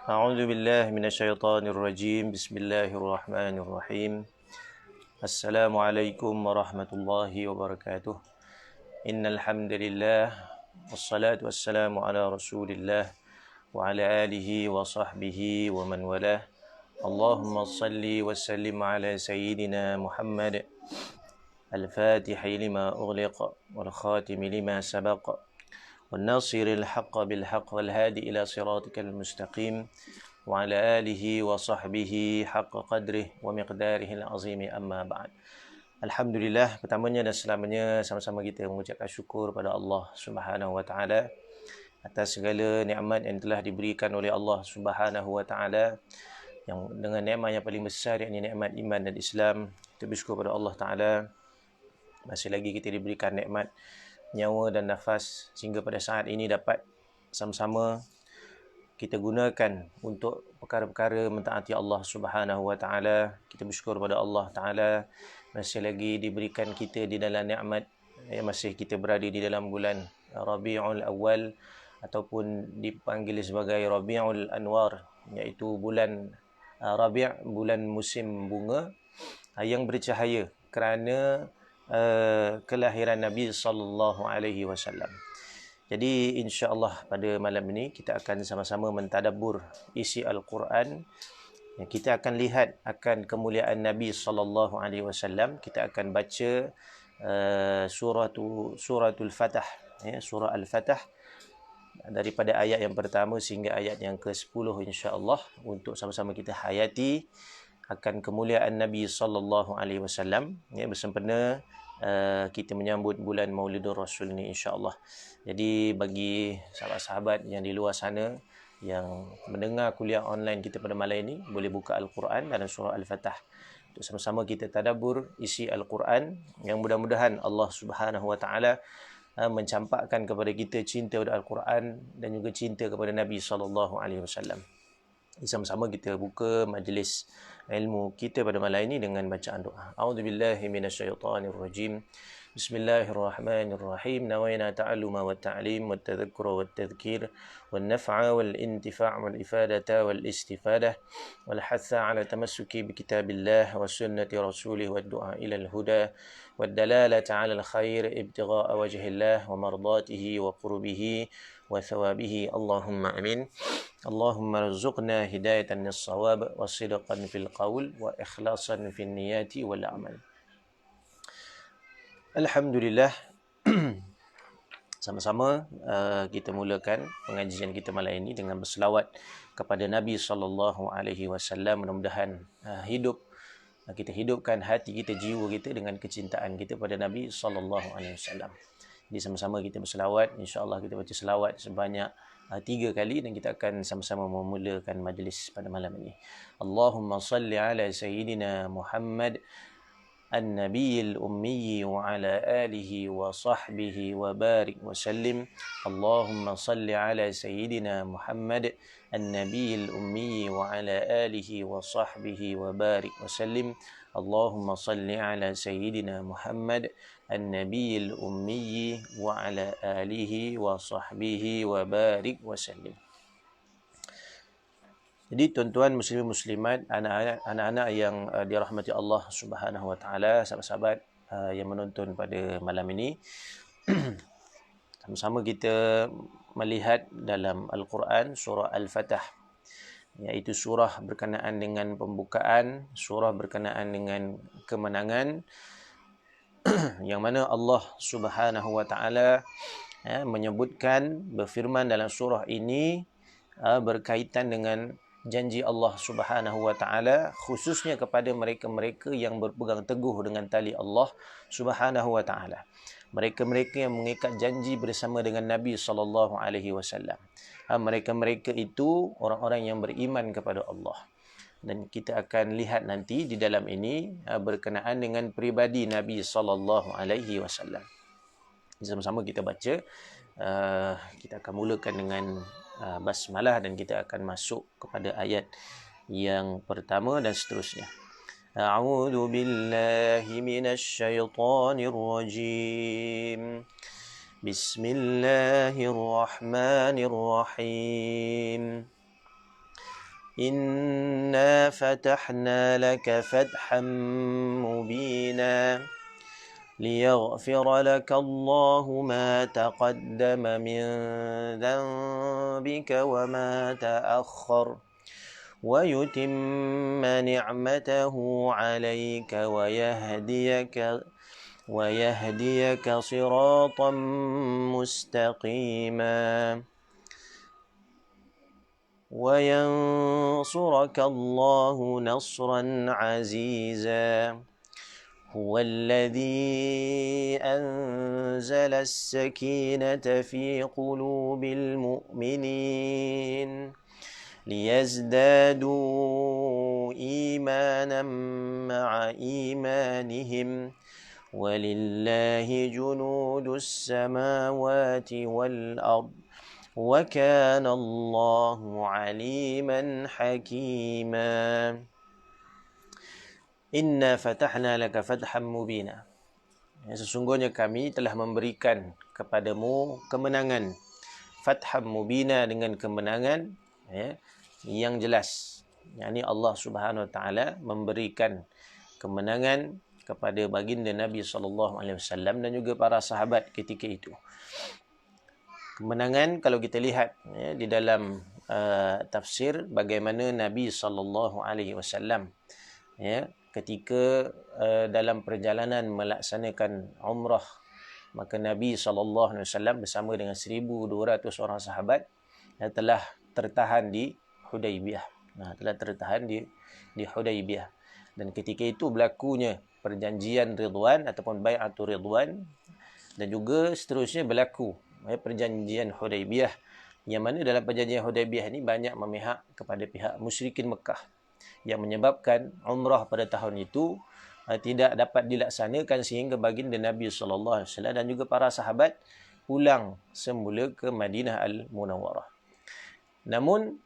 أعوذ بالله من الشيطان الرجيم بسم الله الرحمن الرحيم السلام عليكم ورحمة الله وبركاته إن الحمد لله والصلاة والسلام على رسول الله وعلى آله وصحبه ومن والاه اللهم صل وسلم على سيدنا محمد الفاتح لما أغلق والخاتم لما سبق والناصر الحق بالحق والهادي إلى صراطك المستقيم وعلى آله وصحبه حق قدره ومقداره العظيم أما بعد. Alhamdulillah, pertamanya dan selamanya sama-sama kita mengucapkan syukur pada Allah Subhanahu wa taala atas segala nikmat yang telah diberikan oleh Allah Subhanahu wa taala, yang dengan nikmat yang paling besar yakni nikmat iman dan Islam. Kita bersyukur pada Allah taala masih lagi kita diberikan nikmat nyawa dan nafas sehingga pada saat ini dapat sama-sama kita gunakan untuk perkara-perkara mentaati Allah Subhanahu wa taala. Kita bersyukur pada Allah taala masih lagi diberikan kita di dalam nikmat masih kita berada di dalam bulan Rabiul Awal ataupun dipanggil sebagai Rabiul Anwar, iaitu bulan Rabi', bulan musim bunga yang bercahaya kerana kelahiran Nabi sallallahu alaihi wasallam. Jadi insya-Allah pada malam ini kita akan sama-sama mentadabbur isi Al-Quran. Kita akan lihat akan kemuliaan Nabi sallallahu alaihi wasallam. Kita akan baca suratul Fatah, surah Al-Fatah daripada ayat yang pertama sehingga ayat yang ke-10 insya-Allah, untuk sama-sama kita hayati akan kemuliaan Nabi sallallahu alaihi wasallam bersempena kita menyambut bulan Maulidur Rasul ni insya-Allah. Jadi bagi sahabat-sahabat yang di luar sana yang mendengar kuliah online kita pada malam ini, boleh buka Al-Quran dalam surah Al-Fatah untuk sama-sama kita tadabbur isi Al-Quran, yang mudah-mudahan Allah Subhanahu wa taala mencampakkan kepada kita cinta kepada Al-Quran dan juga cinta kepada Nabi sallallahu alaihi wasallam. Sama-sama kita buka majlis ilmu kita pada malam ini dengan bacaan doa. A'udzubillahi minasyaitonirrajim. Bismillahirrahmanirrahim. Nawaina ta'alluma wa ta'lim wa tadhakkura wa tadhkir wa naf'a wal intifa' wal ifadata wal istifadah wal hatha 'ala tamassuki bi kitabillah wa sunnati rasulih wa du'a ila al-huda wa dalalata 'ala al-khair ibtigha'a wajhillah wa mardatihi wa qurbihi wa thawabihi. Allahumma amin. Allahumma rizqna hidayatan lis-shawab wa sidqan fil qaul wa ikhlasan fil niyati wal amal. Alhamdulillah. Sama-sama kita mulakan pengajian kita malam ini dengan berselawat kepada Nabi sallallahu alaihi wasallam. Mudah-mudahan kita hidupkan hati kita, jiwa kita dengan kecintaan kita pada Nabi sallallahu alaihi wasallam. Jadi sama-sama kita berselawat, insya-Allah kita baca selawat sebanyak 3 kali dan kita akan sama-sama memulakan majlis pada malam ini. Allahumma salli ala sayyidina Muhammad النبي الأمي وعلى آله وصحبه وبارك وسلم. اللهم صل على سيدنا محمد النبي الأمي وعلى آله وصحبه وبارك وسلم. اللهم صل على سيدنا محمد النبي الأمي وعلى آله وصحبه وبارك وسلم. Jadi tuan-tuan muslimin muslimat, anak-anak yang dirahmati Allah Subhanahu wa taala, sahabat-sahabat yang menonton pada malam ini, sama-sama kita melihat dalam Al-Quran surah Al-Fatah, iaitu surah berkenaan dengan pembukaan, surah berkenaan dengan kemenangan, yang mana Allah Subhanahu wa taala menyebutkan, berfirman dalam surah ini berkaitan dengan janji Allah Subhanahu wa taala khususnya kepada mereka-mereka yang berpegang teguh dengan tali Allah Subhanahu wa taala. Mereka-mereka yang mengikat janji bersama dengan Nabi sallallahu alaihi wasallam. Mereka-mereka itu orang-orang yang beriman kepada Allah. Dan kita akan lihat nanti di dalam ini berkenaan dengan pribadi Nabi sallallahu alaihi wasallam. Sama-sama kita baca. Kita akan mulakan dengan basmalah dan kita akan masuk kepada ayat yang pertama dan seterusnya. A'udzu billahi minasy syaithanir rajim. Bismillahirrahmanirrahim. إنا فتحنا لك فتحا مبينا ليغفر لك الله ما تقدم من ذنبك وما تأخر ويتم نعمته عليك ويهديك صراطا مستقيما وينصرك الله نصرا عزيزا هو الذي أنزل السكينة في قلوب المؤمنين ليزدادوا إيمانا مع إيمانهم ولله جنود السماوات والأرض وكان الله عليما حكيما Inna fatahna laka fatham mubina. Sesungguhnya kami telah memberikan kepadamu kemenangan. Fatham mubina dengan kemenangan yang jelas. Yakni Allah Subhanahu Wa Taala memberikan kemenangan kepada baginda Nabi SAW dan juga para sahabat ketika itu. Kemenangan kalau kita lihat di dalam tafsir bagaimana Nabi SAW ketika dalam perjalanan melaksanakan umrah, maka Nabi SAW bersama dengan 1,200 orang sahabat telah tertahan di Hudaybiyah. Telah tertahan di Hudaybiyah. Dan ketika itu berlakunya perjanjian Ridwan ataupun Bai'atul Ridwan, dan juga seterusnya berlaku perjanjian Hudaybiyah, yang mana dalam perjanjian Hudaybiyah ini banyak memihak kepada pihak musyrikin Mekah, yang menyebabkan umrah pada tahun itu tidak dapat dilaksanakan sehingga baginda Nabi SAW dan juga para sahabat pulang semula ke Madinah Al-Munawwarah. Namun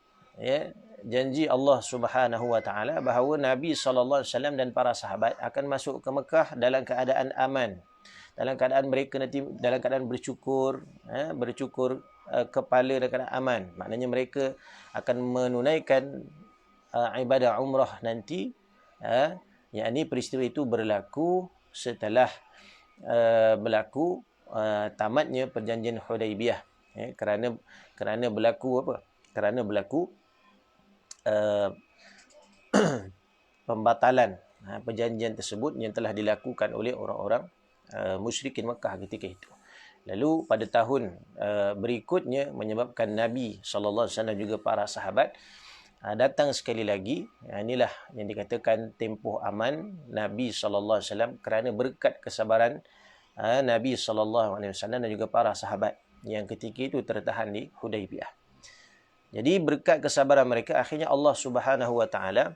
janji Allah Subhanahu Wa Taala bahawa Nabi SAW dan para sahabat akan masuk ke Mekah dalam keadaan aman, dalam keadaan mereka nanti dalam keadaan bercukur kepala dalam keadaan aman. Maknanya mereka akan menunaikan ibadah umrah nanti, yakni peristiwa itu berlaku setelah berlaku tamatnya perjanjian Hudaybiyah, kerana berlaku apa? Kerana berlaku pembatalan perjanjian tersebut yang telah dilakukan oleh orang-orang musyrikin Mekah ketika itu. Lalu pada tahun berikutnya menyebabkan Nabi SAW juga para sahabat datang sekali lagi. Inilah yang dikatakan tempoh aman Nabi SAW kerana berkat kesabaran Nabi SAW dan juga para sahabat yang ketika itu tertahan di Hudaybiyah. Jadi berkat kesabaran mereka, akhirnya Allah Subhanahu Wa Taala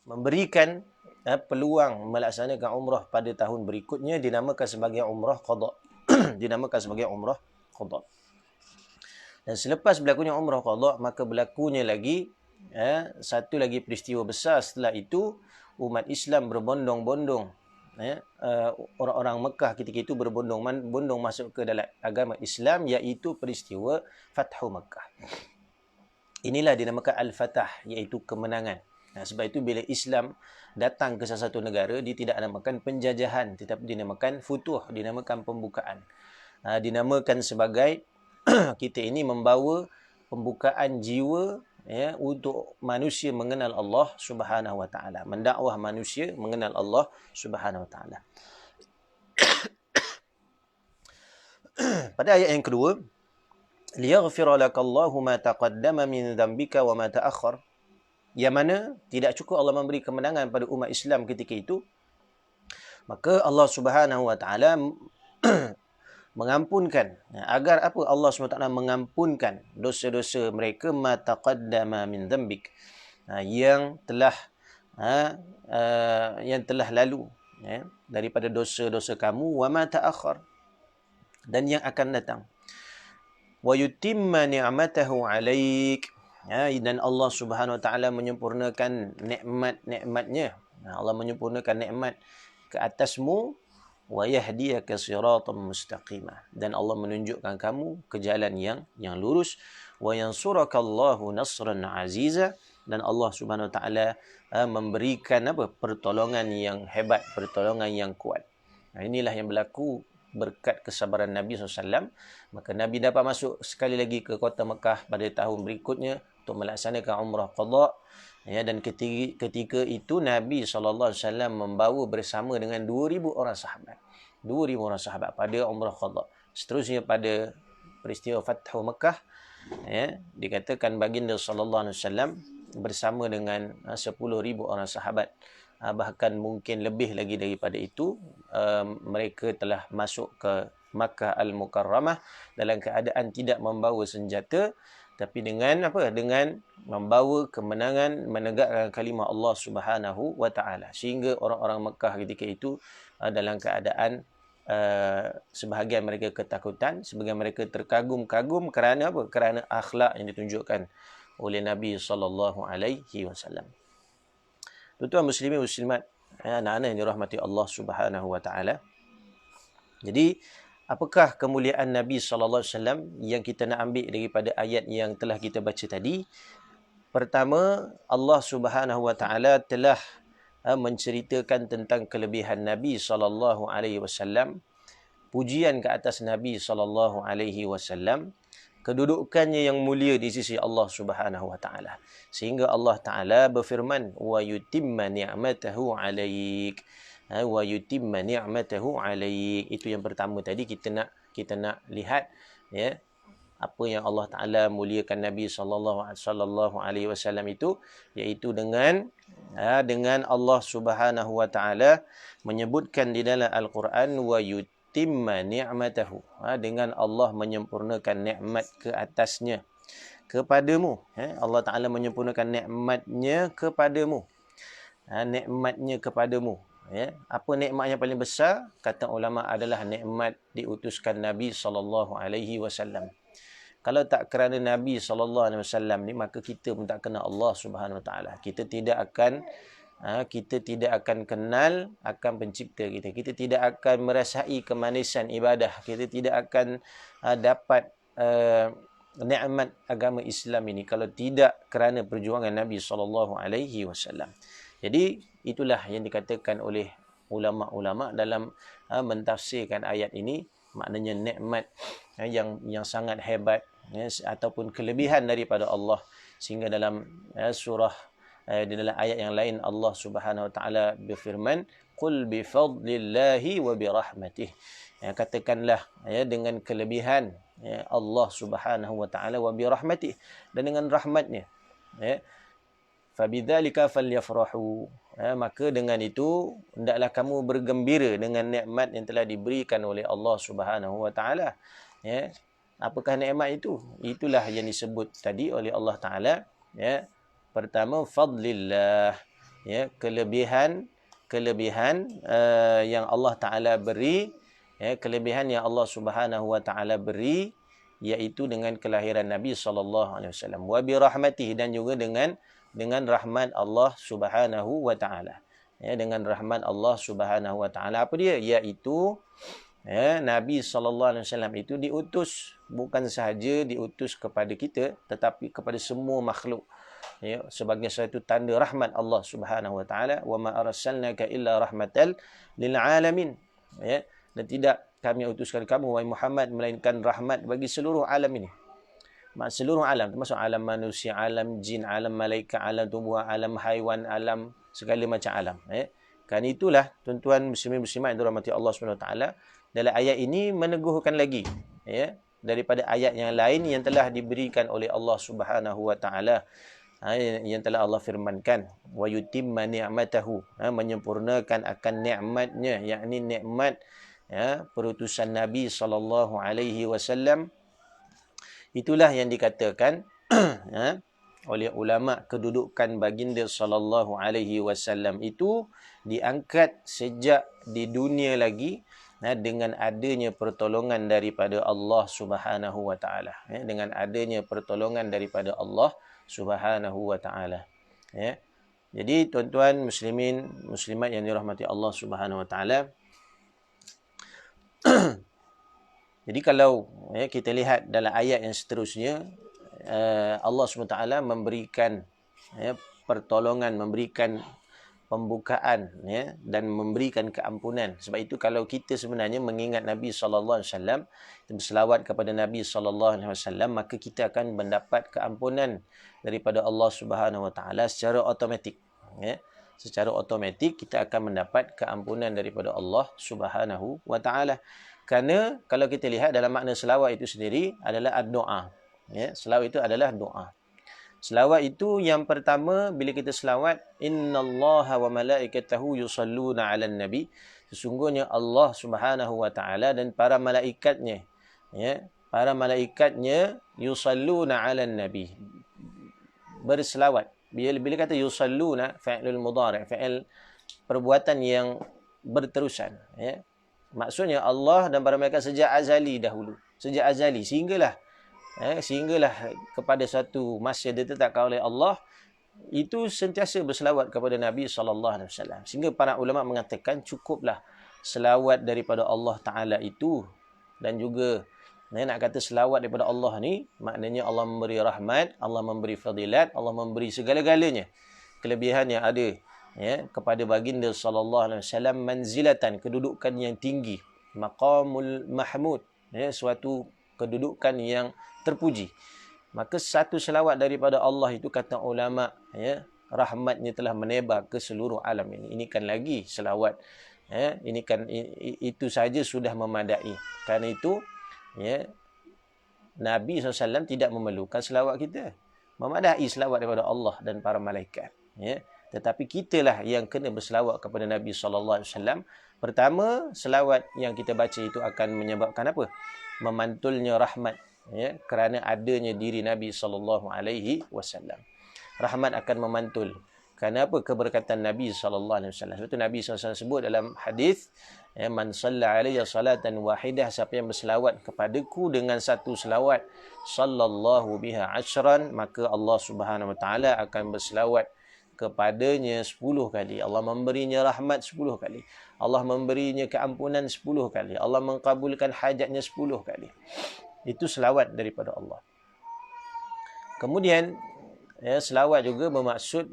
memberikan peluang melaksanakan umrah pada tahun berikutnya, dinamakan sebagai umrah qada. Dinamakan sebagai umrah qada. Dan selepas berlakunya umrah qada, maka berlakunya lagi satu lagi peristiwa besar. Setelah itu umat Islam berbondong-bondong, orang-orang Mekah ketika itu berbondong-bondong masuk ke dalam agama Islam, iaitu peristiwa Fathu Mekah. Inilah dinamakan Al-Fatah, iaitu kemenangan. Sebab itu bila Islam datang ke salah satu negara, dia tidak dinamakan penjajahan, tetapi dinamakan futuh, dinamakan pembukaan. Dinamakan sebagai kita ini membawa pembukaan jiwa untuk manusia mengenal Allah Subhanahu Wa Taala, mendakwah manusia mengenal Allah Subhanahu Wa Taala. Pada ayat yang kedua, liyaghfira lakallahu ma taqaddama min dhanbika wa ma ta'akhkhar, yang mana tidak cukup Allah memberi kemenangan pada umat Islam ketika itu, maka Allah Subhanahu Wa Taala mengampunkan. Agar apa Allah SWT mengampunkan dosa-dosa mereka, ma taqaddama min dhanbik, yang telah lalu daripada dosa-dosa kamu, wa ma ta'akhkhar, dan yang akan datang, wa yutimma ni'matahu 'alaik, dan Allah Subhanahu Wa Taala menyempurnakan nikmat-nikmatnya. Allah menyempurnakan nikmat ke atasmu wa yahdiyaka siratan mustaqimah, dan Allah menunjukkan kamu ke jalan yang lurus, wa yansurakallahu nasran aziza, dan Allah Subhanahu wa taala memberikan pertolongan yang hebat, pertolongan yang kuat. Inilah yang berlaku berkat kesabaran Nabi SAW. Maka Nabi dapat masuk sekali lagi ke kota Mekah pada tahun berikutnya untuk melaksanakan umrah qada. Dan ketika itu Nabi SAW membawa bersama dengan 2,000 orang sahabat. 2,000 orang sahabat pada umrah qada. Seterusnya pada peristiwa Fathu Mekah, dikatakan baginda SAW bersama dengan 10,000 orang sahabat. Bahkan mungkin lebih lagi daripada itu, mereka telah masuk ke Makkah Al-Mukarramah dalam keadaan tidak membawa senjata, tapi dengan dengan membawa kemenangan, menegakkan kalimah Allah Subhanahu wa taala, sehingga orang-orang Mekah ketika itu dalam keadaan sebahagian mereka ketakutan, sebahagian mereka terkagum-kagum kerana kerana akhlak yang ditunjukkan oleh Nabi sallallahu alaihi wasallam. Tuan-tuan muslimin muslimat, anak-anak yang dirahmati Allah Subhanahu wa taala. Jadi, apakah kemuliaan Nabi sallallahu alaihi wasallam yang kita nak ambil daripada ayat yang telah kita baca tadi? Pertama, Allah Subhanahu wa taala telah menceritakan tentang kelebihan Nabi sallallahu alaihi wasallam, pujian ke atas Nabi sallallahu alaihi wasallam, kedudukannya yang mulia di sisi Allah Subhanahu wa taala. Sehingga Allah Taala berfirman, wa yutimma ni'matahu 'alaik. Wa yutimma ni'matahu 'alaik. Itu yang pertama tadi kita nak lihat, apa yang Allah Taala muliakan Nabi sallallahu alaihi wasallam itu, iaitu dengan Allah Subhanahu wa taala menyebutkan di dalam Al-Quran, wa yutimma ni'matahu, dengan Allah menyempurnakan nikmat ke atasnya, kepadamu. Allah Taala menyempurnakan nikmatnya kepadamu. Nikmatnya kepadamu. Apa nikmat yang paling besar? Kata ulama adalah nikmat diutuskan Nabi sallallahu alaihi wasallam. Kalau tak kerana Nabi sallallahu alaihi wasallam ni, maka kita pun tak kenal Allah Subhanahu wa taala. Kita tidak akan kenal akan pencipta kita. Kita tidak akan merasai kemanisan ibadah. Kita tidak akan dapat nikmat agama Islam ini kalau tidak kerana perjuangan Nabi sallallahu alaihi wasallam. Jadi itulah yang dikatakan oleh ulama-ulama dalam mentafsirkan ayat ini, maknanya nikmat yang sangat hebat, ataupun kelebihan daripada Allah. Sehingga dalam surah di dalam ayat yang lain Allah Subhanahu wa taala berfirman, qul bi fadlillahi wa bi rahmatih. Katakanlah dengan kelebihan Allah Subhanahu wa taala, wa bi rahmatih, dan dengan rahmatnya. Fa bidzalika falyafrahu. Maka dengan itu hendaklah kamu bergembira dengan nikmat yang telah diberikan oleh Allah Subhanahu wa taala. Apakah nikmat itu? Itulah yang disebut tadi oleh Allah Taala. Pertama, fadlillah, kelebihan yang Allah Taala beri, kelebihan yang Allah Subhanahu wa taala beri, iaitu dengan kelahiran Nabi sallallahu alaihi wasallam, wa bi rahmatih, dan juga dengan rahmat Allah Subhanahu wa taala. Dengan rahmat Allah Subhanahu wa taala, apa dia? Iaitu Nabi sallallahu alaihi wasallam itu diutus, bukan sahaja diutus kepada kita, tetapi kepada semua makhluk, sebagai satu tanda rahmat Allah Subhanahu wa taala. Wa ma arsalnaka illa rahmatal lil alamin. Dan tidak kami utuskan kamu wahai Muhammad melainkan rahmat bagi seluruh alam ini. Seluruh alam, termasuk alam manusia, alam jin, alam malaikat, alam tumbuhan, alam haiwan, alam segala macam alam. Kan itulah tuan-tuan muslimin muslimat yang dirahmati Allah Subhanahu wa taala, dalam ayat ini meneguhkan lagi daripada ayat yang lain yang telah diberikan oleh Allah Subhanahu wa taala, yang telah Allah firmankan, wa yutimma ni'matahu, menyempurnakan akan nikmatnya, yakni nikmat perutusan Nabi sallallahu alaihi wasallam. Itulah yang dikatakan oleh ulama, kedudukan baginda sallallahu alaihi wasallam itu diangkat sejak di dunia lagi dengan adanya pertolongan daripada Allah Subhanahu wa taala. Dengan adanya pertolongan daripada Allah Subhanahu wa taala. Jadi tuan-tuan muslimin muslimat yang dirahmati Allah Subhanahu wa taala, Jadi kalau kita lihat dalam ayat yang seterusnya, Allah SWT memberikan pertolongan, memberikan pembukaan dan memberikan keampunan. Sebab itu kalau kita sebenarnya mengingat Nabi SAW, berselawat kepada Nabi SAW, maka kita akan mendapat keampunan daripada Allah Subhanahu Wa Taala secara automatik. Secara automatik kita akan mendapat keampunan daripada Allah Subhanahu Wa Taala. Kerana kalau kita lihat dalam makna selawat itu sendiri adalah doa. Selawat itu adalah doa. Selawat itu yang pertama, bila kita selawat, innallaha wa malaikatahu yusalluna 'alan nabi. Sesungguhnya Allah Subhanahu Wa Taala dan para malaikatnya, para malaikatnya yusalluna 'alan nabi, berselawat. Bila kata yusalluna, fa'ilul mudhari', fa'il perbuatan yang berterusan, maksudnya Allah dan para malaikat sejak azali dahulu, sejak azali sehinggalah kepada satu masa ditetapkan oleh Allah, itu sentiasa berselawat kepada Nabi SAW. Sehingga para ulama mengatakan cukuplah selawat daripada Allah Ta'ala itu. Dan juga nak kata selawat daripada Allah ni, maknanya Allah memberi rahmat, Allah memberi fadilat, Allah memberi segala-galanya kelebihan yang ada kepada baginda SAW, manzilatan, kedudukan yang tinggi, maqamul mahmud, suatu kedudukan yang terpuji. Maka satu selawat daripada Allah itu, kata ulama, rahmatnya telah menebar ke seluruh alam ini. Ini kan lagi selawat, ini kan itu saja sudah memadai. Karena itu Nabi SAW tidak memerlukan selawat kita, memadai selawat daripada Allah dan para malaikat. Tetapi kitalah yang kena berselawat kepada Nabi SAW. Pertama, selawat yang kita baca itu akan menyebabkan apa? Memantulnya rahmat, kerana adanya diri Nabi SAW. Rahmat akan memantul. Kerana apa? Keberkatan Nabi SAW. Sebab itu Nabi SAW sebut dalam hadis, man salla alayya salatan wahidah, siapa yang berselawat kepadaku dengan satu selawat, sallallahu biha ashran, maka Allah Subhanahu Wa Taala akan berselawat kepadanya 10 kali. Allah memberinya rahmat 10 kali. Allah memberinya keampunan 10 kali. Allah mengkabulkan hajatnya 10 kali. Itu selawat daripada Allah. Kemudian selawat juga bermaksud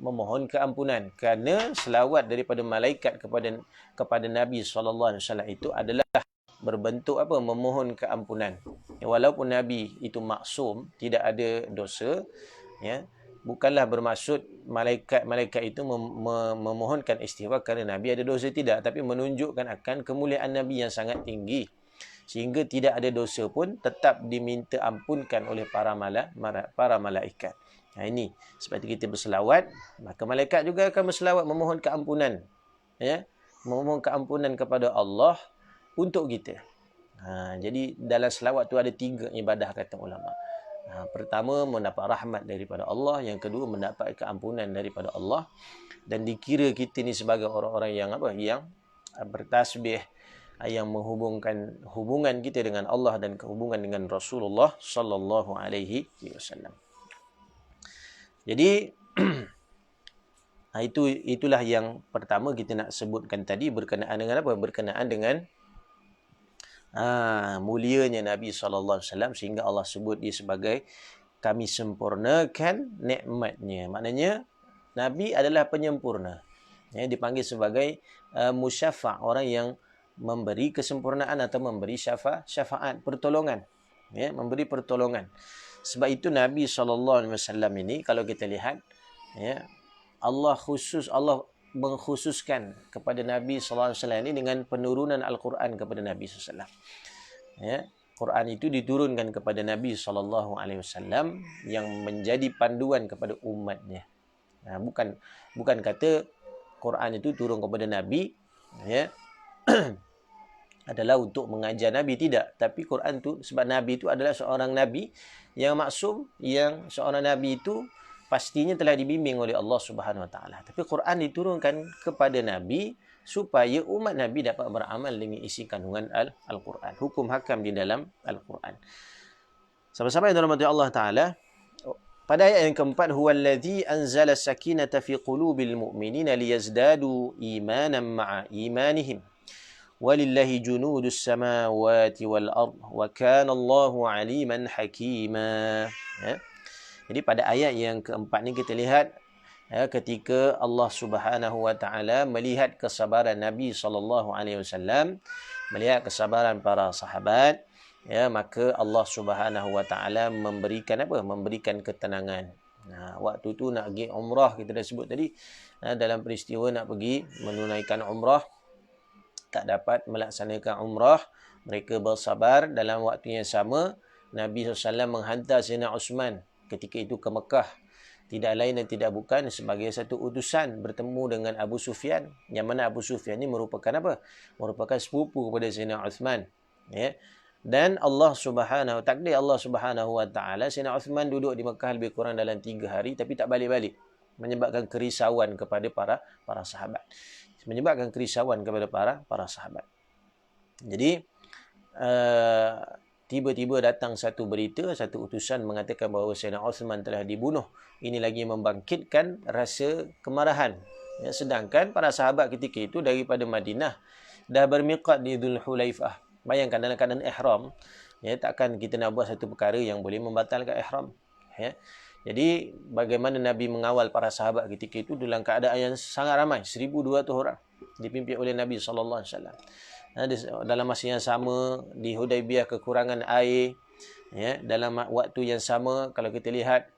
memohon keampunan. Kerana selawat daripada malaikat kepada Nabi SAW itu adalah berbentuk apa? Memohon keampunan. Walaupun Nabi itu maksum, tidak ada dosa, bukanlah bermaksud malaikat itu memohonkan istighfar kerana Nabi ada dosa, tidak. Tapi menunjukkan akan kemuliaan Nabi yang sangat tinggi, sehingga tidak ada dosa pun tetap diminta ampunkan oleh para malaikat. Ini sebab itu kita berselawat, maka malaikat juga akan berselawat memohon keampunan, memohon keampunan kepada Allah untuk kita. Jadi dalam selawat tu ada 3 ibadah, kata ulama. Pertama, mendapat rahmat daripada Allah. Yang kedua, mendapat keampunan daripada Allah. Dan dikira kita ni sebagai orang-orang yang yang bertasbih, yang menghubungkan hubungan kita dengan Allah dan hubungan dengan Rasulullah sallallahu alaihi wasallam. Jadi itulah yang pertama kita nak sebutkan tadi, berkenaan dengan apa? Berkenaan dengan mulianya Nabi SAW, sehingga Allah sebut dia sebagai kami sempurnakan nikmatnya. Maknanya Nabi adalah penyempurna. Dipanggil sebagai musyafa', orang yang memberi kesempurnaan atau memberi syafaat, pertolongan. Memberi pertolongan. Sebab itu Nabi SAW ini, kalau kita lihat, Allah mengkhususkan kepada Nabi SAW ini dengan penurunan Al-Quran kepada Nabi SAW. Quran itu diturunkan kepada Nabi SAW yang menjadi panduan kepada umatnya. Bukan kata Quran itu turun kepada Nabi adalah untuk mengajar Nabi, tidak. Tapi Quran itu, sebab Nabi itu adalah seorang Nabi yang maksum, yang seorang Nabi itu pastinya telah dibimbing oleh Allah Subhanahu Wa Taala. Tapi Quran diturunkan kepada Nabi supaya umat Nabi dapat beramal dengan isi kandungan Al-Quran. Hukum hakam di dalam Al-Quran. Sama-sama yang dirahmati Allah Taala. Pada ayat yang keempat, huwallazi anzala sakinata fi qulubil mu'minina liyazdadu imanan ma'a imanihim Walillahi junudus samawati wal ard wa kana Allahu aliman hakima. Ya. Jadi pada ayat yang keempat ni kita lihat ketika Allah Subhanahu wa taala melihat kesabaran Nabi sallallahu alaihi wasallam, melihat kesabaran para sahabat, ya, maka Allah Subhanahu wa taala memberikan apa? Memberikan ketenangan. Waktu tu nak pergi umrah, kita dah sebut tadi, dalam peristiwa nak pergi menunaikan umrah, tak dapat melaksanakan umrah, mereka bersabar. Dalam waktu yang sama, Nabi SAW menghantar Sayyidina Uthman ketika itu ke Mekah, tidak lain dan tidak bukan sebagai satu utusan bertemu dengan Abu Sufyan, yang mana Abu Sufyan ini merupakan apa? Merupakan sepupu kepada Sayyidina Uthman. Ya. Dan takdir Allah Subhanahu wa taala, Sayyidina Uthman duduk di Mekah lebih kurang dalam 3 hari tapi tak balik-balik, menyebabkan kerisauan kepada para sahabat. Menyebabkan kerisauan kepada para sahabat. Jadi tiba-tiba datang satu berita, satu utusan mengatakan bahawa Sayyidina Uthman telah dibunuh. Ini lagi membangkitkan rasa kemarahan. Ya, sedangkan para sahabat ketika itu daripada Madinah dah bermiqat di Dhul Hulaifah. Bayangkan dalam keadaan ihram, ya, takkan kita nak buat satu perkara yang boleh membatalkan ihram. Ya. Jadi bagaimana Nabi mengawal para sahabat ketika itu dalam keadaan yang sangat ramai, 1,200 orang dipimpin oleh Nabi sallallahu alaihi wasallam. Dalam masa yang sama di Hudaibiyah kekurangan air, ya, dalam waktu yang sama kalau kita lihat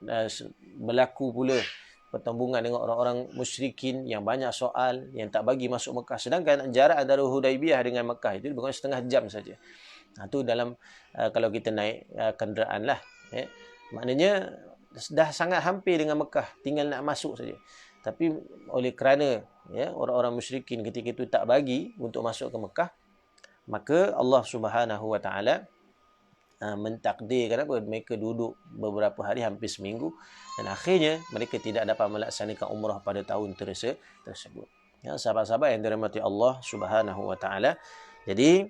berlaku pula pertembungan dengan orang-orang musyrikin yang banyak soal, yang tak bagi masuk Mekah, sedangkan jarak antara Hudaibiyah dengan Mekah itu bukan setengah jam saja. Itu dalam kalau kita naik kenderaan lah, ya. Maknanya dah sangat hampir dengan Mekah, tinggal nak masuk saja. Tapi oleh kerana, ya, orang-orang musyrikin ketika itu tak bagi untuk masuk ke Mekah, maka Allah Subhanahu wa taala mentakdirkan apa? Mereka duduk beberapa hari, hampir seminggu, dan akhirnya mereka tidak dapat melaksanakan umrah pada tahun tersebut. Ya, sahabat-sahabat yang dirahmati Allah Subhanahu wa taala. Jadi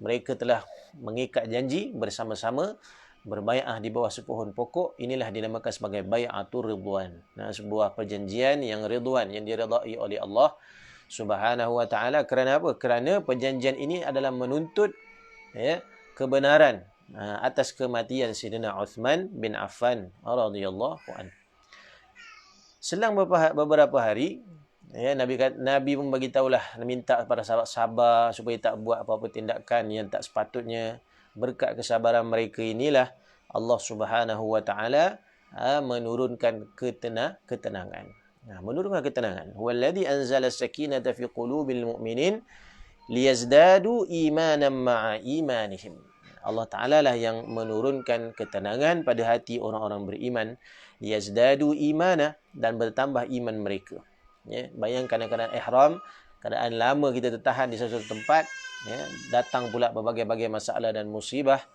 mereka telah mengikat janji bersama-sama berbai'ah di bawah sepohon pokok. Inilah dinamakan sebagai bai'atur ridwan. Sebuah perjanjian yang ridwan, yang diridai oleh Allah Subhanahu wa taala. Kerana apa? Kerana perjanjian ini adalah menuntut, ya, kebenaran atas kematian Sayyidina Uthman bin Affan radhiyallahu anhu. Selang beberapa hari, ya, Nabi pun bagi tahulah, minta para sahabat sabar supaya tak buat apa-apa tindakan yang tak sepatutnya. Berkat kesabaran mereka inilah Allah Subhanahu wa taala menurunkan ketenangan. Menurunkan ketenangan. Huwallazi anzala as-sakinata fi qulubil mu'minin liyazdadu imanan ma'a imanihim. Allah Ta'ala lah yang menurunkan ketenangan pada hati orang-orang beriman. Liyazdadu imana, dan bertambah iman mereka. Ya, bayangkan keadaan ihram, keadaan lama kita tertahan di satu tempat, ya, datang pula berbagai-bagai masalah dan musibah.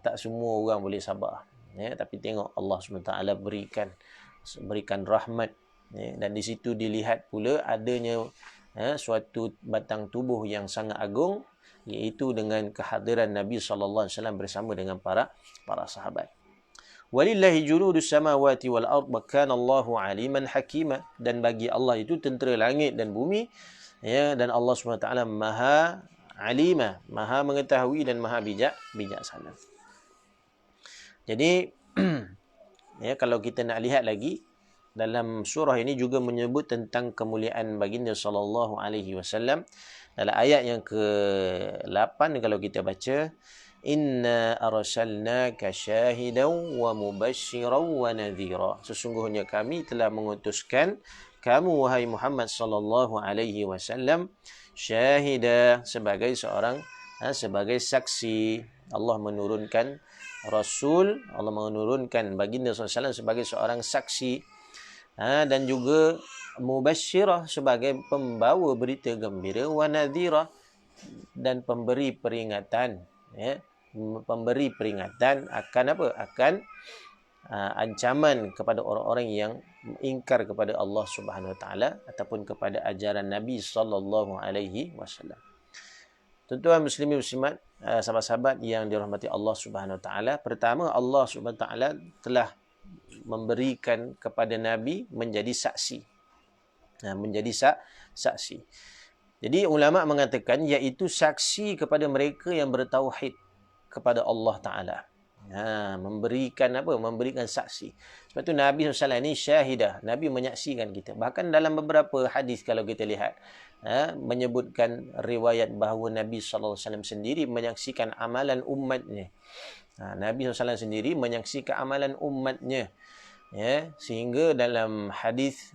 Tak semua orang boleh sabar. Ya, tapi tengok Allah SWT berikan rahmat. Ya, dan di situ dilihat pula adanya suatu batang tubuh yang sangat agung, iaitu dengan kehadiran Nabi SAW bersama dengan para sahabat. Walillahi junudus samawati wal ard wa kana Allahu aliman hakima. Dan bagi Allah itu tentera langit dan bumi, ya, dan Allah SWT maha alima, maha mengetahui dan maha bijaksana. Jadi ya, kalau kita nak lihat lagi, dalam surah ini juga menyebut tentang kemuliaan baginda sallallahu alaihi wasallam. Dalam ayat yang ke-8 kalau kita baca, inna arsalnaka syahidan wa mubasysyiran wa nadhira. Sesungguhnya kami telah mengutuskan kamu wahai Muhammad sallallahu alaihi wasallam syahida, sebagai sebagai saksi. Allah menurunkan Rasul, Allah menurunkan baginda sallallahu alaihi wasallam sebagai seorang saksi, dan juga mubasyirah sebagai pembawa berita gembira, wa nadhira, dan pemberi peringatan, ya, pemberi peringatan akan apa? Akan ancaman kepada orang-orang yang ingkar kepada Allah Subhanahu wa taala ataupun kepada ajaran Nabi sallallahu alaihi wasallam. Tuan-tuan muslimin muslimat, sahabat-sahabat yang dirahmati Allah Subhanahu wa taala, pertama Allah Subhanahu wa taala telah memberikan kepada Nabi menjadi saksi. Menjadi saksi. Jadi ulama mengatakan iaitu saksi kepada mereka yang bertauhid kepada Allah Ta'ala. Memberikan apa? Memberikan saksi. Sebab tu Nabi SAW ni syahidah. Nabi menyaksikan kita. Bahkan dalam beberapa hadis kalau kita lihat, menyebutkan riwayat bahawa Nabi SAW sendiri menyaksikan amalan umatnya. Nabi SAW sendiri menyaksikan amalan umatnya. Sehingga dalam hadis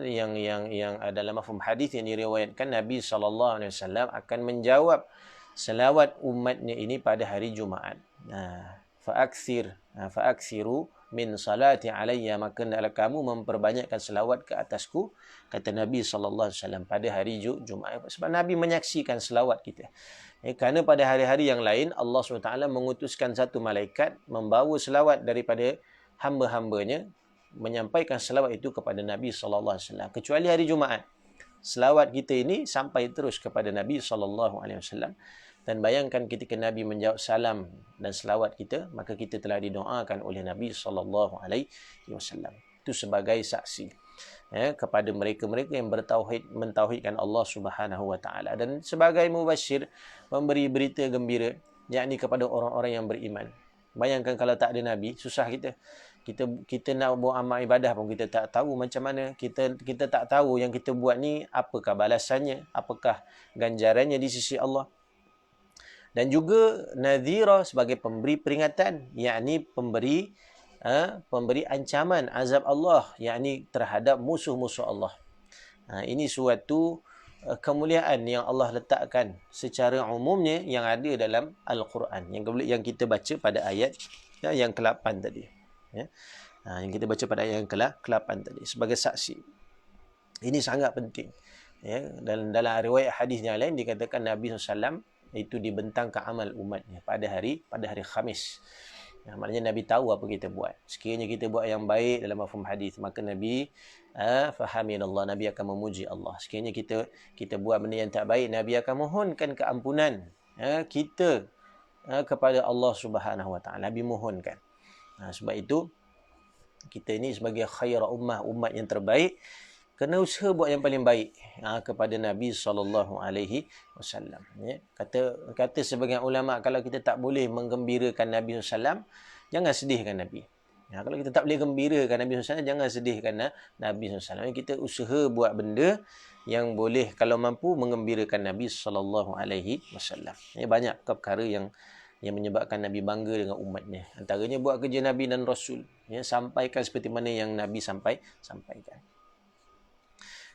yang dalam mafhum hadis yang diriwayatkan, Nabi SAW akan menjawab selawat umatnya ini pada hari Jumaat. Fa'aksiru min salati alayya, maka hendaklah kamu memperbanyakkan selawat ke atasku, kata Nabi SAW pada hari Jumaat. Sebab Nabi menyaksikan selawat kita. Kerana pada hari-hari yang lain Allah SWT mengutuskan satu malaikat membawa selawat daripada hamba-hambanya, menyampaikan selawat itu kepada Nabi SAW. Kecuali hari Jumaat, selawat kita ini sampai terus kepada Nabi SAW. Dan bayangkan ketika Nabi menjawab salam dan selawat kita, maka kita telah didoakan oleh Nabi SAW. Itu sebagai saksi kepada mereka-mereka yang mentauhidkan Allah Subhanahu Wa Taala, dan sebagai mubasyir, memberi berita gembira, yakni kepada orang-orang yang beriman. Bayangkan kalau tak ada Nabi, susah kita nak buat amal ibadah pun kita tak tahu macam mana. Kita tak tahu yang kita buat ni apakah balasannya, apakah ganjarannya di sisi Allah. Dan juga nadhira sebagai pemberi peringatan, yakni pemberi ancaman azab Allah, yakni terhadap musuh-musuh Allah. Ini suatu kemuliaan yang Allah letakkan secara umumnya yang ada dalam Al-Quran, yang kita baca pada ayat yang ke-8 tadi. Yang kita baca pada ayat yang ke-8 tadi sebagai saksi. Ini sangat penting. Dan dalam riwayat hadis yang lain dikatakan Nabi SAW itu dibentangkan amal umatnya pada hari Khamis. Maknanya Nabi tahu apa kita buat. Sekiranya kita buat yang baik dalam mafhum hadis, maka Nabi fahamillah, Nabi akan memuji Allah. Sekiranya kita buat benda yang tak baik, Nabi akan mohonkan keampunan kita kepada Allah Subhanahu Wa Taala. Nabi mohonkan. Sebab itu kita ini sebagai khaira umat yang terbaik, kena usaha buat yang paling baik kepada Nabi SAW. Kata sebagian ulama, kalau kita tak boleh menggembirakan Nabi SAW, jangan sedihkan Nabi. Kalau kita tak boleh gembirakan Nabi SAW, jangan sedihkan Nabi SAW. Kita usaha buat benda yang boleh, kalau mampu, menggembirakan Nabi SAW. Banyak perkara yang menyebabkan Nabi bangga dengan umatnya. Antaranya buat kerja Nabi dan Rasul. Sampaikan seperti mana yang Nabi sampaikan.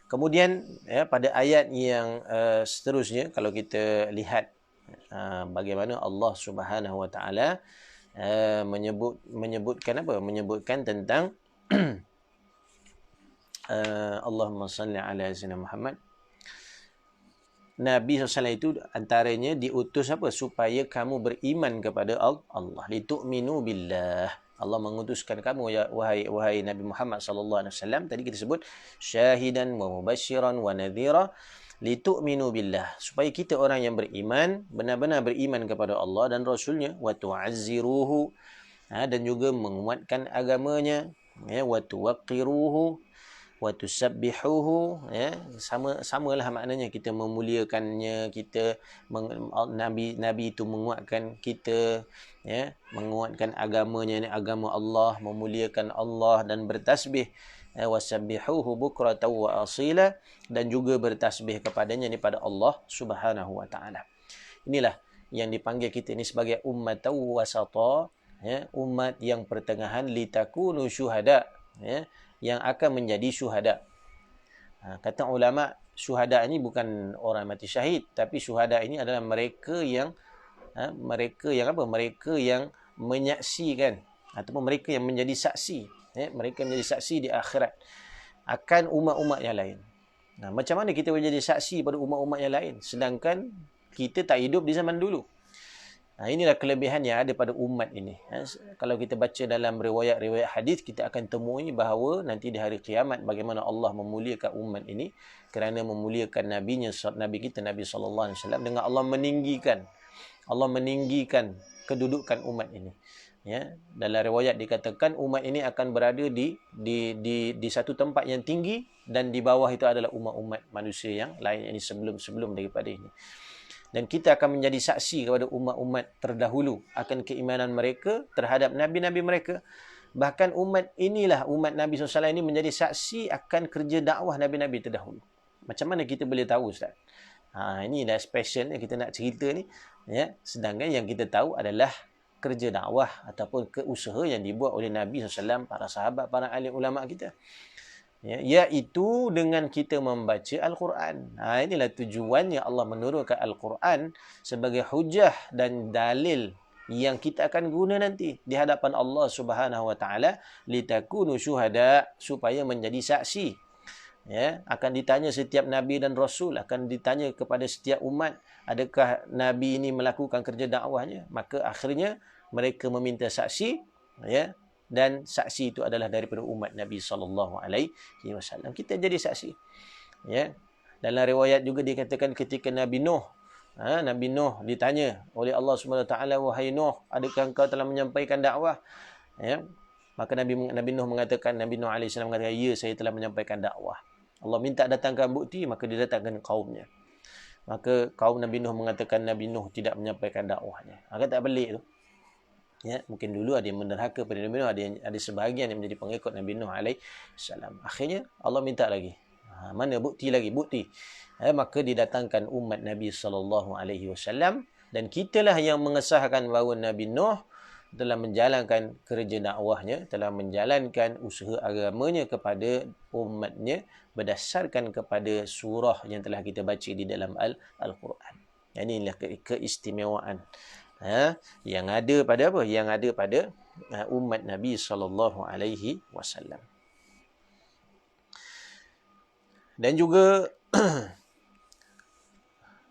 Kemudian pada ayat yang seterusnya, kalau kita lihat bagaimana Allah Subhanahu Wa Taala menyebutkan tentang Allahumma salli ala sayyidina Muhammad. Nabi SAW itu antaranya diutus supaya kamu beriman kepada Allah. Litu'minu billah. Allah mengutuskan kamu, wahai Nabi Muhammad SAW. Tadi kita sebut syahidan wa mubasyiran wa nadhira, litu'minu billah, supaya kita orang yang beriman benar-benar beriman kepada Allah dan Rasulnya, wa tu'azziruhu, dan juga menguatkan agamanya, wa tuwaqqiruhu wa tusabbihuhu, samalah maknanya, kita memuliakannya, Nabi itu menguatkan kita, menguatkan agamanya, agama Allah, memuliakan Allah dan bertasbih, wasabbihuhu bukratan wa asila, dan juga bertasbih kepadanya ni pada Allah Subhanahu Wa Taala. Inilah yang dipanggil kita ini sebagai ummatan wasata, umat yang pertengahan, litakunu syuhada, yang akan menjadi syuhada. Kata ulama, syuhada ini bukan orang mati syahid, tapi syuhada ini adalah mereka yang menyaksikan, ataupun mereka yang menjadi saksi, mereka menjadi saksi di akhirat akan umat-umat yang lain. Macam mana kita boleh jadi saksi pada umat-umat yang lain sedangkan kita tak hidup di zaman dulu? Inilah kelebihan yang ada pada umat ini. Kalau kita baca dalam riwayat-riwayat hadis, kita akan temui bahawa nanti di hari kiamat bagaimana Allah memuliakan umat ini kerana memuliakan Nabi kita Nabi SAW, dengan Allah meninggikan kedudukan umat ini. Ya, dalam riwayat dikatakan umat ini akan berada di satu tempat yang tinggi, dan di bawah itu adalah umat-umat manusia yang lain, ini sebelum daripada ini. Dan kita akan menjadi saksi kepada umat-umat terdahulu akan keimanan mereka terhadap nabi-nabi mereka. Bahkan umat inilah, umat Nabi SAW ini menjadi saksi akan kerja dakwah nabi-nabi terdahulu. Macam mana kita boleh tahu, Ustaz? Ini dah special kita nak cerita ni. Ya, sedangkan yang kita tahu adalah kerja dakwah ataupun keusaha yang dibuat oleh Nabi SAW, para sahabat, para alim ulama kita. Ya, iaitu dengan kita membaca Al-Quran. Inilah tujuan yang Allah menurunkan Al-Quran sebagai hujah dan dalil yang kita akan guna nanti di hadapan Allah Subhanahu wa taala, litakunu syuhada, supaya menjadi saksi. Ya, akan ditanya setiap nabi dan rasul, akan ditanya kepada setiap umat, adakah nabi ini melakukan kerja dakwahnya? Maka akhirnya mereka meminta saksi, ya, dan saksi itu adalah daripada umat Nabi sallallahu alaihi wasallam. Kita jadi saksi. Ya. Dalam riwayat juga dikatakan ketika Nabi Nuh ditanya oleh Allah Subhanahu wa taala, wahai Nuh, adakah engkau telah menyampaikan dakwah? Ya. Maka Nabi Nuh mengatakan, Nabi Nuh alaihi salam mengatakan, ya, saya telah menyampaikan dakwah. Allah minta datangkan bukti, maka dia datangkan kaumnya. Maka kaum Nabi Nuh mengatakan Nabi Nuh tidak menyampaikan dakwahnya. Maka tak pelik tu. Ya, mungkin dulu ada yang menderhaka pada Nabi Nuh, ada sebahagian yang menjadi pengikut Nabi Nuh alaihi salam. Akhirnya Allah minta lagi. Mana bukti lagi? Bukti. Maka didatangkan umat Nabi sallallahu alaihi wasallam, dan kitalah yang mengesahkan bahawa Nabi Nuh telah menjalankan kerja dakwahnya, telah menjalankan usaha agamanya kepada umatnya berdasarkan kepada surah yang telah kita baca di dalam Al-Quran. Inilah keistimewaan yang ada pada apa? Yang ada pada umat Nabi sallallahu alaihi wasallam. Dan juga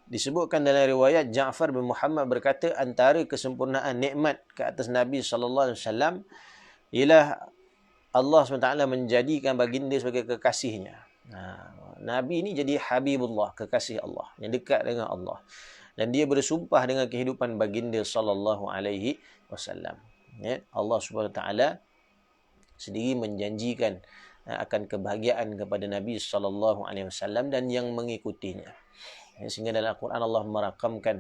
disebutkan dalam riwayat, Ja'far bin Muhammad berkata, antara kesempurnaan nikmat ke atas Nabi sallallahu alaihi wasallam ialah Allah SWT menjadikan baginda sebagai kekasihnya. Nabi ini jadi Habibullah, kekasih Allah, yang dekat dengan Allah. Dan dia bersumpah dengan kehidupan baginda sallallahu alaihi wasallam. Ya, Allah SWT sendiri menjanjikan akan kebahagiaan kepada Nabi sallallahu alaihi wasallam dan yang mengikutinya. Sehingga dalam Al-Quran Allah merakamkan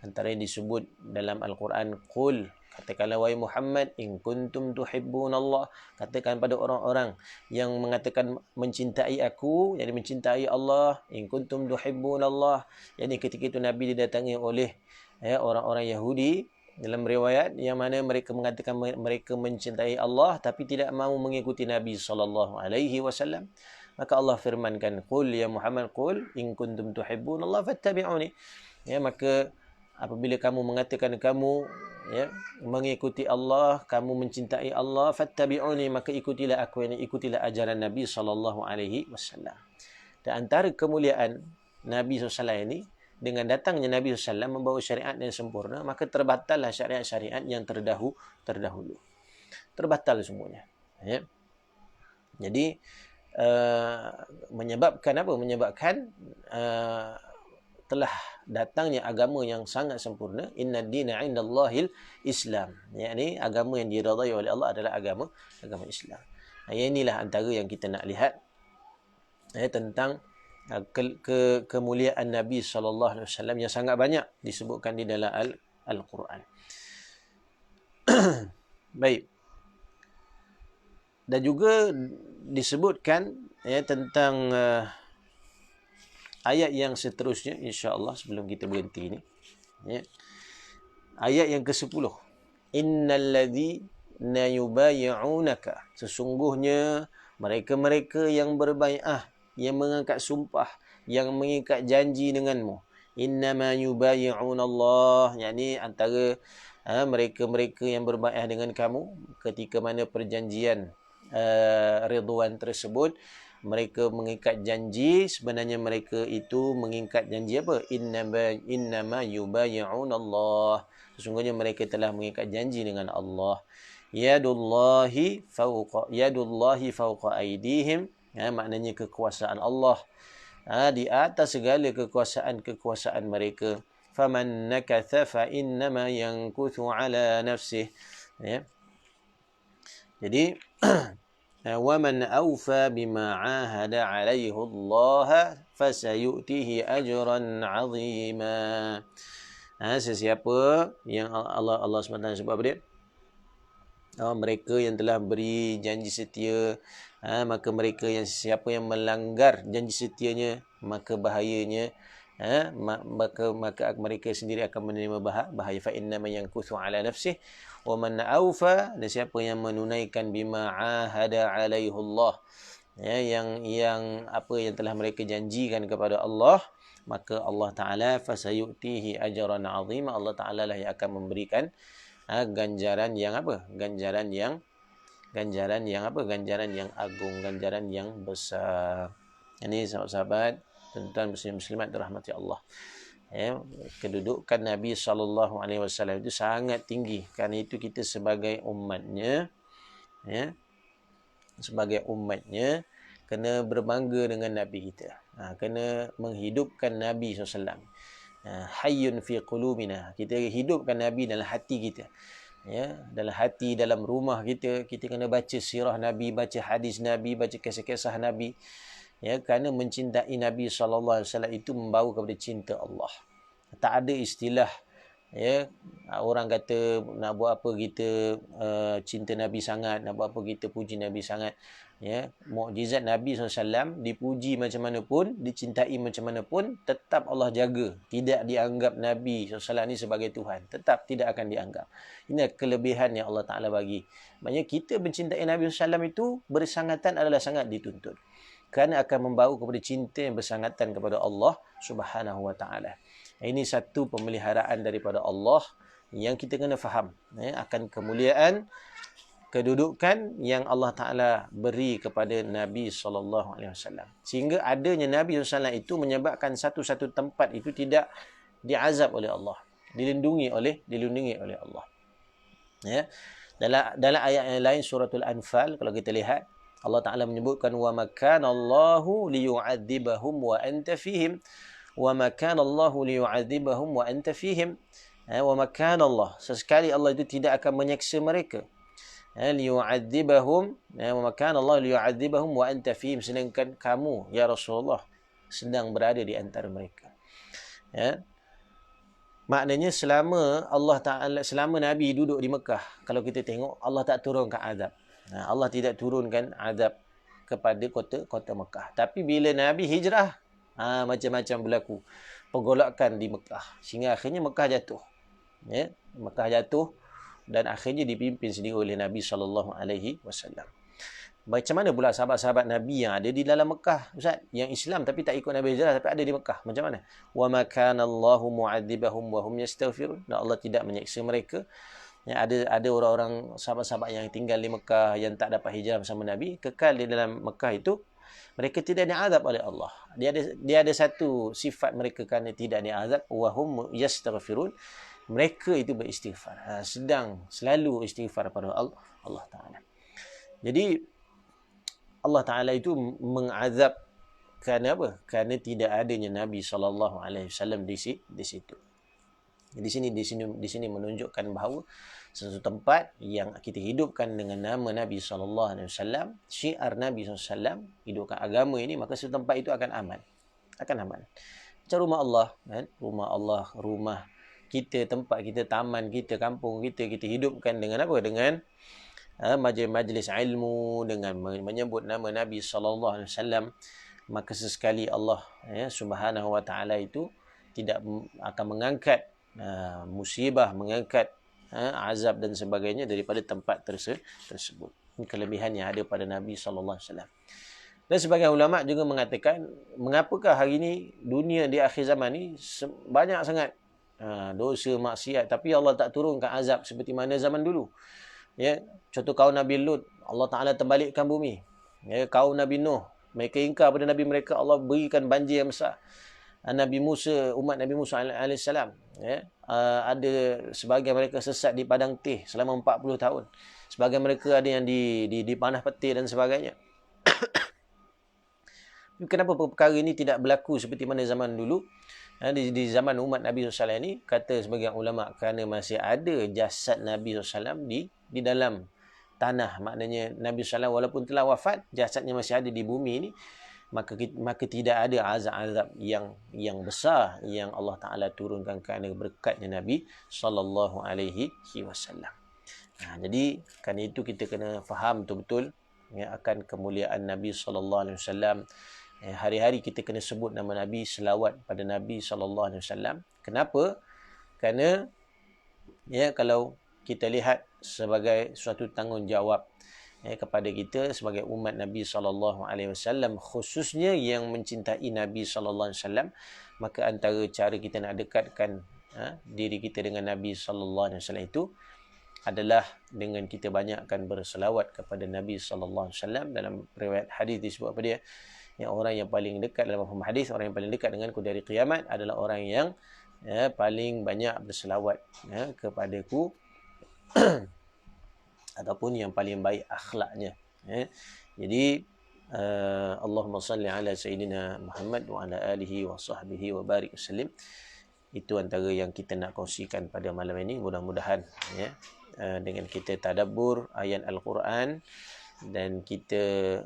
antara yang disebut dalam Al-Quran, qul, katakanlah wahai Muhammad, in kuntum tuhibbunallah, katakan pada orang-orang yang mengatakan mencintai aku, yakni mencintai Allah, in kuntum tuhibbunallah, yakni ketika itu Nabi didatangi oleh orang-orang Yahudi dalam riwayat yang mana mereka mengatakan mereka mencintai Allah tapi tidak mahu mengikuti Nabi sallallahu alaihi wasallam. Maka Allah firmankan, qul ya Muhammad, qul in kuntum tuhibbunallah fattabi'uni. Ya, maka apabila kamu mengatakan kamu mengikuti Allah, kamu mencintai Allah, fattabi'uni, maka ikutilah aku, ini ikutilah ajaran Nabi sallallahu alaihi wasallam. Dan antara kemuliaan Nabi SAW ini, dengan datangnya Nabi SAW membawa syariat yang sempurna, maka terbatallah syariat-syariat yang terdahulu. Terbatal semuanya. Ya. Jadi menyebabkan apa? Menyebabkan telah datangnya agama yang sangat sempurna. Inna dina indallahil Islam. Yakni agama yang diridai oleh Allah adalah agama Islam. Inilah antara yang kita nak lihat tentang kemuliaan Nabi sallallahu alaihi wasallam yang sangat banyak disebutkan di dalam Al-Quran. Baik. Dan juga disebutkan tentang ayat yang seterusnya, insya-Allah, sebelum kita berhenti ini. Ayat yang ke-10. Innal ladzina yubayyi'unaka, sesungguhnya mereka-mereka yang berbai'ah, yang mengangkat sumpah, yang mengikat janji denganmu. Innama yubayyi'unallah, yakni antara mereka-mereka yang berbai'ah dengan kamu ketika mana perjanjian Ridwan tersebut, mereka mengikat janji, sebenarnya mereka itu mengikat janji apa? Innama yubayyi'unallah, sesungguhnya mereka telah mengikat janji dengan Allah. Yadullahi fawqa aydihim, maknanya kekuasaan Allah di atas segala kekuasaan mereka. Faman nakatha fa innama yankuthu ala nafsih. Jadi wa man awfa bima ahada alaihi Allah fasayutihi ajran 'azima. Sesiapa yang Allah SWT sebut apa dia? Mereka yang telah beri janji setia, maka mereka yang siapa yang melanggar janji setianya, maka bahayanya, maka mereka sendiri akan menerima bahaya. Fa inna man yankuthu ala nafsihi wa man aufa, dan siapa yang menunaikan bima ahada alaihi Allah, yang apa yang telah mereka janjikan kepada Allah, maka Allah Taala fasayutihi ajran azima, Allah Taala lah yang akan memberikan ganjaran yang apa? Ganjaran yang apa? Ganjaran yang agung, ganjaran yang besar. Ini sahabat-sahabat, tuan-tuan muslimat dirahmati Allah. Kedudukan Nabi SAW itu sangat tinggi. Kerana itu kita sebagai umatnya, kena berbangga dengan Nabi kita. Kena menghidupkan Nabi SAW. Hayyun fi qulubina. Kita hidupkan Nabi dalam hati kita. Dalam hati, dalam rumah kita, kita kena baca sirah Nabi, baca hadis Nabi, baca kisah-kisah Nabi. Kerana mencintai Nabi SAW itu membawa kepada cinta Allah. Tak ada istilah orang kata nak buat apa kita cinta Nabi sangat, nak buat apa kita puji Nabi sangat. Mukjizat Nabi SAW dipuji macam mana pun, dicintai macam mana pun, tetap Allah jaga. Tidak dianggap Nabi SAW ni sebagai Tuhan. Tetap tidak akan dianggap. Ini kelebihan yang Allah Ta'ala bagi. Maksudnya kita mencintai Nabi SAW itu bersangatan adalah sangat dituntut. Kerana akan membawa kepada cinta yang bersangatan kepada Allah Subhanahu Wa Ta'ala. Ini satu pemeliharaan daripada Allah yang kita kena faham. Akan kemuliaan, kedudukan yang Allah Ta'ala beri kepada Nabi SAW. Sehingga adanya Nabi SAW itu menyebabkan satu-satu tempat itu tidak diazab oleh Allah. Dilindungi oleh Allah. Dalam ayat yang lain, suratul Anfal, kalau kita lihat, Allah Ta'ala menyebutkan, وَمَا كَانَ اللَّهُ لِيُعَذِّبَهُمْ وَأَنْتَ فِيهِمْ وَمَا كَانَ اللَّهُ لِيُعَذِّبَهُمْ وَأَنْتَ فِيهِمْ وَمَا كَانَ اللَّهُ, sesekali Allah itu tidak akan menyeksa mereka. Liyu'adzibahum, wa kana Allah liyu'adzibahum wa anta fihim, sedangkan kamu ya Rasulullah sedang berada di antara mereka. Maknanya selama Nabi duduk di Mekah, kalau kita tengok, Allah tak turunkan azab. Allah tidak turunkan azab kepada kota Mekah. Tapi bila Nabi hijrah, macam-macam berlaku pergolakan di Mekah, sehingga akhirnya Mekah jatuh. Mekah jatuh dan akhirnya dipimpin sendiri oleh Nabi SAW. Macam mana pula sahabat-sahabat Nabi yang ada di dalam Mekah, Ustaz? Yang Islam tapi tak ikut Nabi hijrah tapi ada di Mekah. Macam mana? Wa ma kana Allahu mu'adzibahum wa hum yastaghfirun. Dan Allah tidak menyeksa mereka. Ada orang-orang sahabat-sahabat yang tinggal di Mekah yang tak dapat hijrah bersama Nabi, kekal di dalam Mekah itu, mereka tidak diazab oleh Allah. Dia ada satu sifat mereka kerana tidak diazab, wa hum yastaghfirun. Mereka itu beristighfar. Sedang selalu istighfar pada Allah Ta'ala. Jadi Allah Ta'ala itu mengazab kerana apa? Kerana tidak adanya Nabi SAW di situ. Di sini menunjukkan bahawa sesuatu tempat yang kita hidupkan dengan nama Nabi SAW, syiar Nabi SAW, hidupkan agama ini, maka sesuatu tempat itu akan aman. Macam rumah Allah, rumah Allah, rumah kita, tempat kita, taman kita, kampung kita, kita hidupkan dengan apa? Dengan majlis ilmu, dengan menyebut nama Nabi SAW, maka sesekali Allah Subhanahu Wa Ta'ala itu tidak akan mengangkat musibah, mengangkat azab dan sebagainya daripada tempat tersebut. Ini kelebihan yang ada pada Nabi SAW. Dan sebagian ulama juga mengatakan, mengapakah hari ini dunia di akhir zaman ni banyak sangat dosa, maksiat, tapi Allah tak turunkan azab seperti mana zaman dulu. Contoh kaum Nabi Lut, Allah Ta'ala terbalikkan bumi. Kaum Nabi Nuh, mereka ingkar pada Nabi mereka, Allah berikan banjir yang besar. Nabi Musa, umat Nabi Musa AS, ada sebahagian mereka sesat di padang teh selama 40 tahun. Sebahagian mereka ada yang di panah petir dan sebagainya. Kenapa perkara ini tidak berlaku seperti mana zaman dulu? Di zaman umat Nabi SAW ini, kata sebagian ulama, kerana masih ada jasad Nabi SAW di dalam tanah. Maknanya Nabi SAW walaupun telah wafat, jasadnya masih ada di bumi ini, maka tidak ada azab-azab yang besar yang Allah Taala turunkan kerana berkatnya Nabi sallallahu alaihi wasallam. Jadi kerana itu kita kena faham betul-betul akan kemuliaan Nabi sallallahu alaihi wasallam. Hari-hari kita kena sebut nama Nabi, selawat pada Nabi sallallahu alaihi wasallam. Kenapa? Kerana kalau kita lihat sebagai suatu tanggungjawab kepada kita sebagai umat Nabi sallallahu alaihi wasallam, khususnya yang mencintai Nabi sallallahu alaihi wasallam, maka antara cara kita nak dekatkan diri kita dengan Nabi sallallahu alaihi wasallam itu adalah dengan kita banyakkan berselawat kepada Nabi sallallahu alaihi wasallam. Dalam riwayat hadis disebut apa dia? Yang orang yang paling dekat dalam hadis, orang yang paling dekat denganku dari kiamat adalah orang yang paling banyak berselawat kepadaku ataupun yang paling baik akhlaknya. Jadi Allahumma salli ala sayyidina Muhammad wa ala alihi wa sahbihi wa barik wasallim. Itu antara yang kita nak kongsikan pada malam ini. Mudah-mudahan dengan kita tadabbur ayat Al-Quran dan kita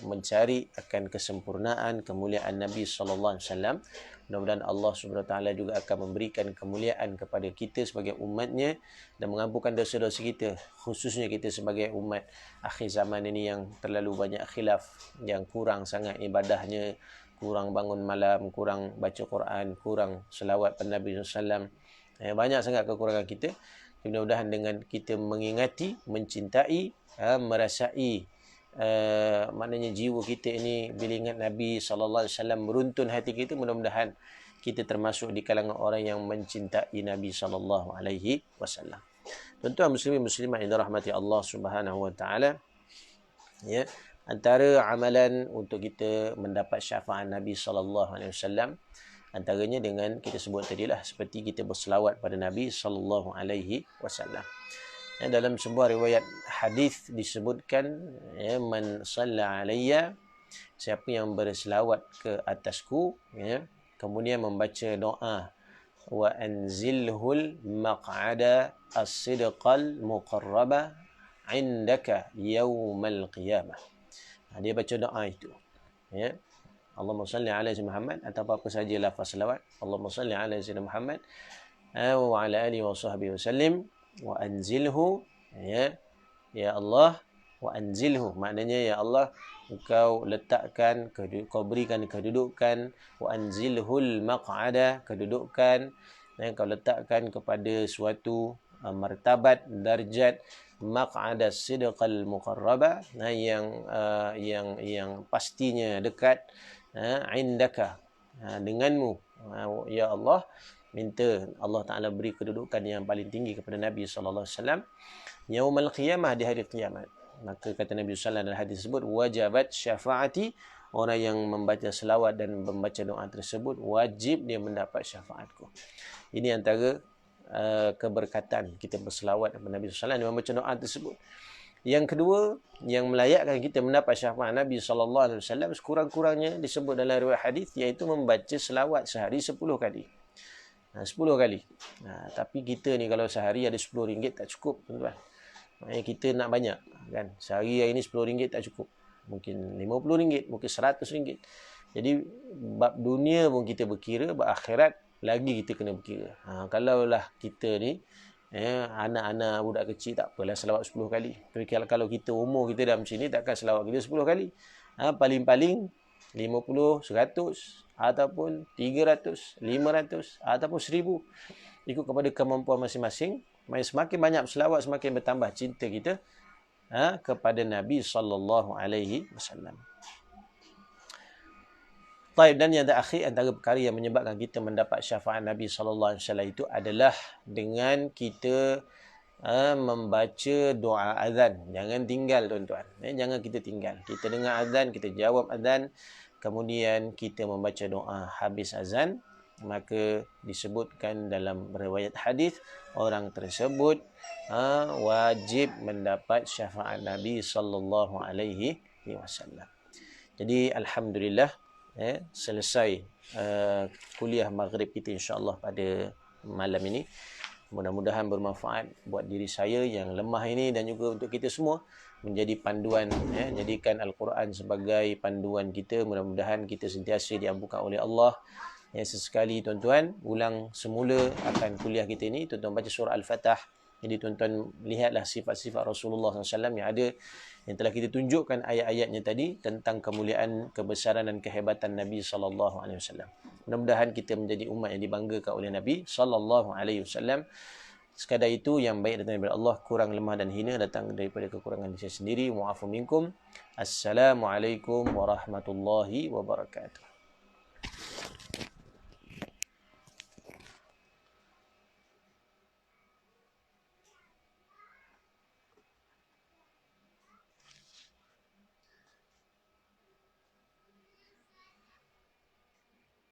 mencari akan kesempurnaan kemuliaan Nabi sallallahu alaihi wasallam, mudah-mudahan Allah Subhanahu wa taala juga akan memberikan kemuliaan kepada kita sebagai umatnya dan mengampunkan dosa-dosa kita, khususnya kita sebagai umat akhir zaman ini yang terlalu banyak khilaf, yang kurang sangat ibadahnya, kurang bangun malam, kurang baca Quran, kurang selawat pada Nabi sallallahu alaihi wasallam. Banyak sangat kekurangan kita. Mudah-mudahan dengan kita mengingati, mencintai, merasai maknanya jiwa kita ini bila ingat Nabi sallallahu alaihi wasallam beruntun hati kita, mudah-mudahan kita termasuk di kalangan orang yang mencintai Nabi sallallahu alaihi wasallam. Tuan-tuan muslimin muslimat yang dirahmati Allah Subhanahu wa taala, antara amalan untuk kita mendapat syafaat Nabi sallallahu alaihi wasallam, antaranya dengan kita sebut tadilah seperti kita berselawat pada Nabi sallallahu alaihi wasallam. Dalam sebuah riwayat hadis disebutkan, man shalla alayya, siapa yang berselawat ke atasku, kemudian membaca doa, wa anzilhul maq'ada as-sidqal muqarraba indaka yaumal qiyamah. Dia baca doa itu, Allahumma salli ala sayyidina Muhammad, atau apa saja lafaz selawat, Allahumma salli ala sayyidina Muhammad wa ala alihi wa sahbihi wasallim, wa anzilhu, ya Allah, wa anzilhu, maknanya ya Allah, engkau letakkan, kau berikan kedudukan, wa anzilhul maq'ada, kedudukan, engkau letakkan kepada suatu martabat, darjat, maq'ada sidqal muqarraba, yang pastinya dekat, indaka, denganmu, ya Allah. Minta Allah Ta'ala beri kedudukan yang paling tinggi kepada Nabi sallallahu alaihi wasallam yaumal qiyamah, di hari kiamat. Maka kata Nabi sallallahu alaihi wasallam dalam hadis tersebut, wajabat syafaati, orang yang membaca selawat dan membaca doa tersebut wajib dia mendapat syafaatku. Ini antara keberkatan kita berselawat kepada Nabi sallallahu alaihi wasallam dan membaca doa tersebut. Yang kedua, yang melayakkan kita mendapat syafaat Nabi sallallahu alaihi wasallam sekurang-kurangnya disebut dalam riwayat hadis, iaitu membaca selawat sehari 10 kali. 10 kali. Tapi kita ni kalau sehari ada RM10 tak cukup, tuan-tuan. Maknanya kita nak banyak, kan? Sehari hari ni RM10 tak cukup. Mungkin RM50, mungkin RM100. Jadi bab dunia pun kita berkira, bab akhirat lagi kita kena berkira. Kalaulah kita ni anak-anak budak kecil, tak apalah selawat 10 kali. Tapi kalau kita umur kita dah macam ni, takkan selawat kita 10 kali. Paling-paling 50, 100 ataupun 300, 500 ataupun 1000, ikut kepada kemampuan masing-masing. Semakin banyak selawat, semakin bertambah cinta kita kepada Nabi sallallahu alaihi wasallam. Baik, dan yang terakhir antara perkara yang menyebabkan kita mendapat syafaat Nabi sallallahu alaihi wasallam itu adalah dengan kita membaca doa azan. Jangan tinggal, tuan-tuan. Jangan kita tinggal. Kita dengar azan, kita jawab azan, kemudian kita membaca doa habis azan, maka disebutkan dalam riwayat hadis, orang tersebut wajib mendapat syafaat Nabi sallallahu alaihi wasallam. Jadi alhamdulillah, selesai kuliah maghrib kita insya-Allah pada malam ini. Mudah-mudahan bermanfaat buat diri saya yang lemah ini dan juga untuk kita semua, menjadi panduan, jadikan Al-Quran sebagai panduan kita. Mudah-mudahan kita sentiasa diampunkan oleh Allah. Sesekali tuan-tuan ulang semula akan kuliah kita ini, tuan-tuan baca surah Al-Fatah. Jadi tuan-tuan lihatlah sifat-sifat Rasulullah SAW yang ada, yang telah kita tunjukkan ayat-ayatnya tadi tentang kemuliaan, kebesaran dan kehebatan Nabi SAW. Mudah-mudahan kita menjadi umat yang dibanggakan oleh Nabi SAW. Sekadar itu yang baik datang daripada Allah, kurang lemah dan hina datang daripada kekurangan saya sendiri. Mu'afu minkum. Assalamualaikum warahmatullahi wabarakatuh.